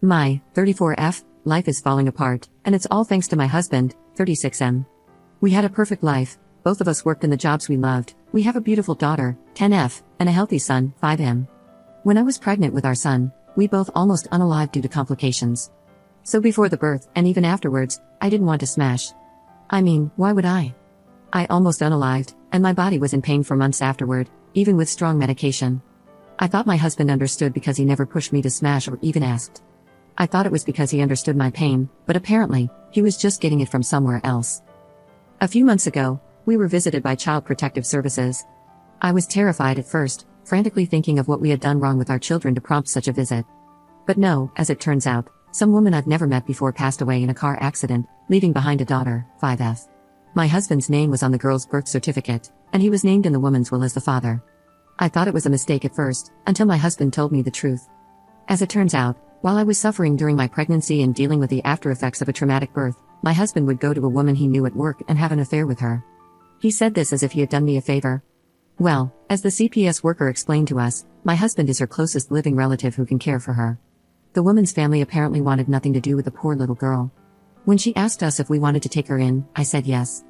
My 34F, life is falling apart, and it's all thanks to my husband, 36M. We had a perfect life, both of us worked in the jobs we loved, we have a beautiful daughter, 10F, and a healthy son, 5M. When I was pregnant with our son, we both almost unalived due to complications. So before the birth, and even afterwards, I didn't want to smash. I mean, why would I? I almost unalived, and my body was in pain for months afterward, even with strong medication. I thought my husband understood because he never pushed me to smash or even asked. I thought it was because he understood my pain, but apparently, he was just getting it from somewhere else. A few months ago, we were visited by Child Protective Services. I was terrified at first, frantically thinking of what we had done wrong with our children to prompt such a visit. But no, as it turns out, some woman I've never met before passed away in a car accident, leaving behind a daughter, 5F. My husband's name was on the girl's birth certificate, and he was named in the woman's will as the father. I thought it was a mistake at first, until my husband told me the truth. As it turns out, while I was suffering during my pregnancy and dealing with the after effects of a traumatic birth, my husband would go to a woman he knew at work and have an affair with her. He said this as if he had done me a favor. Well, as the CPS worker explained to us, my husband is her closest living relative who can care for her. The woman's family apparently wanted nothing to do with the poor little girl. When she asked us if we wanted to take her in, I said yes.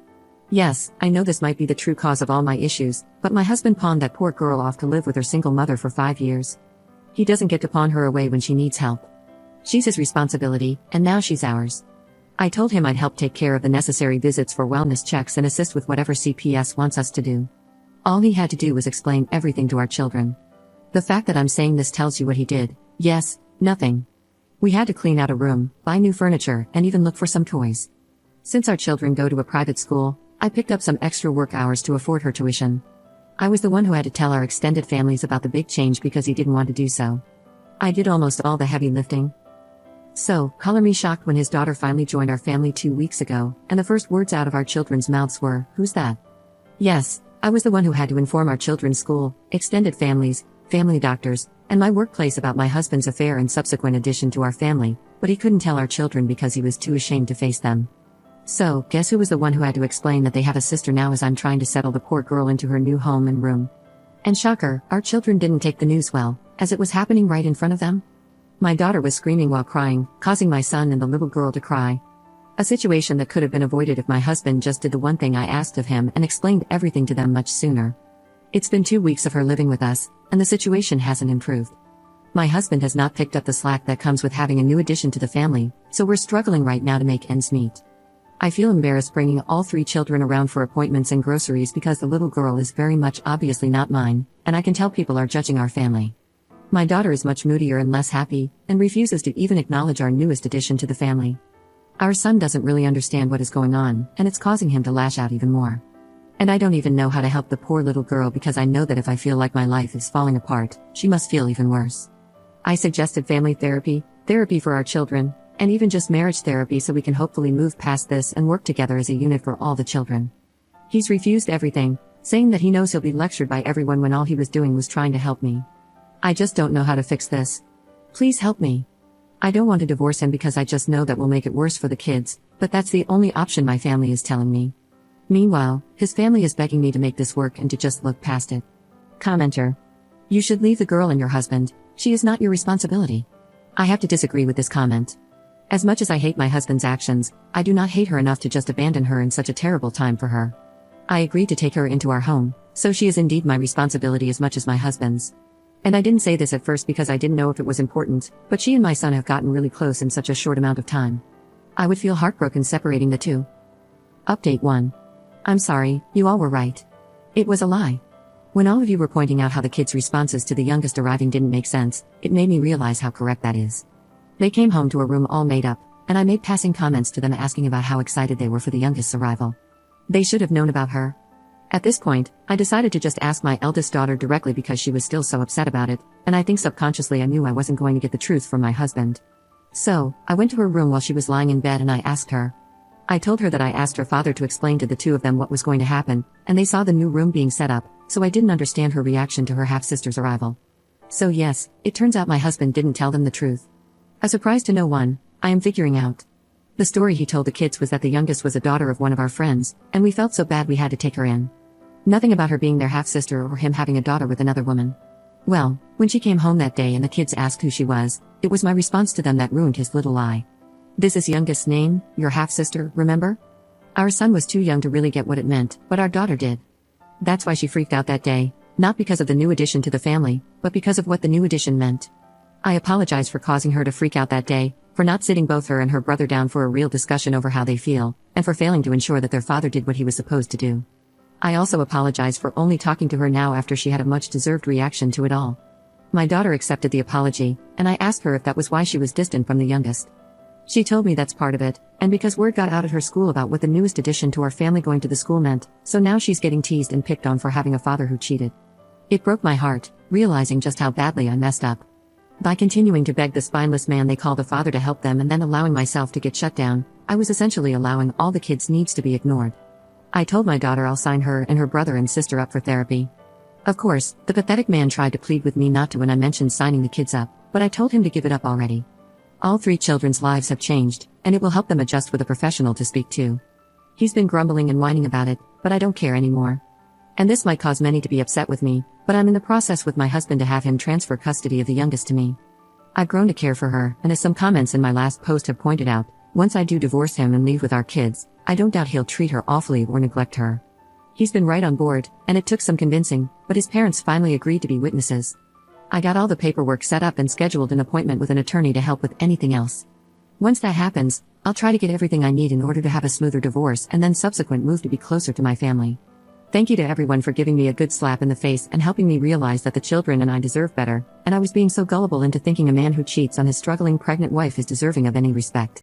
Yes, I know this might be the true cause of all my issues, but my husband pawned that poor girl off to live with her single mother for 5 years. He doesn't get to pawn her away when she needs help. She's his responsibility, and now she's ours. I told him I'd help take care of the necessary visits for wellness checks and assist with whatever CPS wants us to do. All he had to do was explain everything to our children. The fact that I'm saying this tells you what he did. Yes, nothing. We had to clean out a room, buy new furniture, and even look for some toys. Since our children go to a private school, I picked up some extra work hours to afford her tuition. I was the one who had to tell our extended families about the big change because he didn't want to do so. I did almost all the heavy lifting. So, color me shocked when his daughter finally joined our family 2 weeks ago, and the first words out of our children's mouths were, "Who's that?" Yes, I was the one who had to inform our children's school, extended families, family doctors, and my workplace about my husband's affair and subsequent addition to our family, but he couldn't tell our children because he was too ashamed to face them. So, guess who was the one who had to explain that they have a sister now as I'm trying to settle the poor girl into her new home and room? And shocker, our children didn't take the news well, as it was happening right in front of them. My daughter was screaming while crying, causing my son and the little girl to cry. A situation that could have been avoided if my husband just did the one thing I asked of him and explained everything to them much sooner. It's been 2 weeks of her living with us, and the situation hasn't improved. My husband has not picked up the slack that comes with having a new addition to the family, so we're struggling right now to make ends meet. I feel embarrassed bringing all 3 children around for appointments and groceries because the little girl is very much obviously not mine, and I can tell people are judging our family. My daughter is much moodier and less happy, and refuses to even acknowledge our newest addition to the family. Our son doesn't really understand what is going on, and it's causing him to lash out even more. And I don't even know how to help the poor little girl because I know that if I feel like my life is falling apart, she must feel even worse. I suggested family therapy, therapy for our children, and even just marriage therapy so we can hopefully move past this and work together as a unit for all the children. He's refused everything, saying that he knows he'll be lectured by everyone when all he was doing was trying to help me. I just don't know how to fix this. Please help me. I don't want to divorce him because I just know that will make it worse for the kids, but that's the only option my family is telling me. Meanwhile, his family is begging me to make this work and to just look past it. Commenter. You should leave the girl and your husband, she is not your responsibility. I have to disagree with this comment. As much as I hate my husband's actions, I do not hate her enough to just abandon her in such a terrible time for her. I agreed to take her into our home, so she is indeed my responsibility as much as my husband's. And I didn't say this at first because I didn't know if it was important, but she and my son have gotten really close in such a short amount of time. I would feel heartbroken separating the two. Update 1. I'm sorry, you all were right. It was a lie. When all of you were pointing out how the kids' responses to the youngest arriving didn't make sense, it made me realize how correct that is. They came home to a room all made up, and I made passing comments to them asking about how excited they were for the youngest's arrival. They should have known about her. At this point, I decided to just ask my eldest daughter directly because she was still so upset about it, and I think subconsciously I knew I wasn't going to get the truth from my husband. So, I went to her room while she was lying in bed and I asked her. I told her that I asked her father to explain to the two of them what was going to happen, and they saw the new room being set up, so I didn't understand her reaction to her half-sister's arrival. So yes, it turns out my husband didn't tell them the truth. A surprise to no one, I am figuring out. The story he told the kids was that the youngest was a daughter of one of our friends, and we felt so bad we had to take her in. Nothing about her being their half-sister or him having a daughter with another woman. Well, when she came home that day and the kids asked who she was, it was my response to them that ruined his little lie. This is youngest's name, your half-sister, remember? Our son was too young to really get what it meant, but our daughter did. That's why she freaked out that day, not because of the new addition to the family, but because of what the new addition meant. I apologize for causing her to freak out that day, for not sitting both her and her brother down for a real discussion over how they feel, and for failing to ensure that their father did what he was supposed to do. I also apologize for only talking to her now after she had a much-deserved reaction to it all. My daughter accepted the apology, and I asked her if that was why she was distant from the youngest. She told me that's part of it, and because word got out at her school about what the newest addition to our family going to the school meant, so now she's getting teased and picked on for having a father who cheated. It broke my heart, realizing just how badly I messed up. By continuing to beg the spineless man they called a father to help them and then allowing myself to get shut down, I was essentially allowing all the kids' needs to be ignored. I told my daughter I'll sign her and her brother and sister up for therapy. Of course, the pathetic man tried to plead with me not to when I mentioned signing the kids up, but I told him to give it up already. All 3 children's lives have changed, and it will help them adjust with a professional to speak to. He's been grumbling and whining about it, but I don't care anymore. And this might cause many to be upset with me, but I'm in the process with my husband to have him transfer custody of the youngest to me. I've grown to care for her, and as some comments in my last post have pointed out, once I do divorce him and leave with our kids, I don't doubt he'll treat her awfully or neglect her. He's been right on board, and it took some convincing, but his parents finally agreed to be witnesses. I got all the paperwork set up and scheduled an appointment with an attorney to help with anything else. Once that happens, I'll try to get everything I need in order to have a smoother divorce and then subsequent move to be closer to my family. Thank you to everyone for giving me a good slap in the face and helping me realize that the children and I deserve better, and I was being so gullible into thinking a man who cheats on his struggling pregnant wife is deserving of any respect.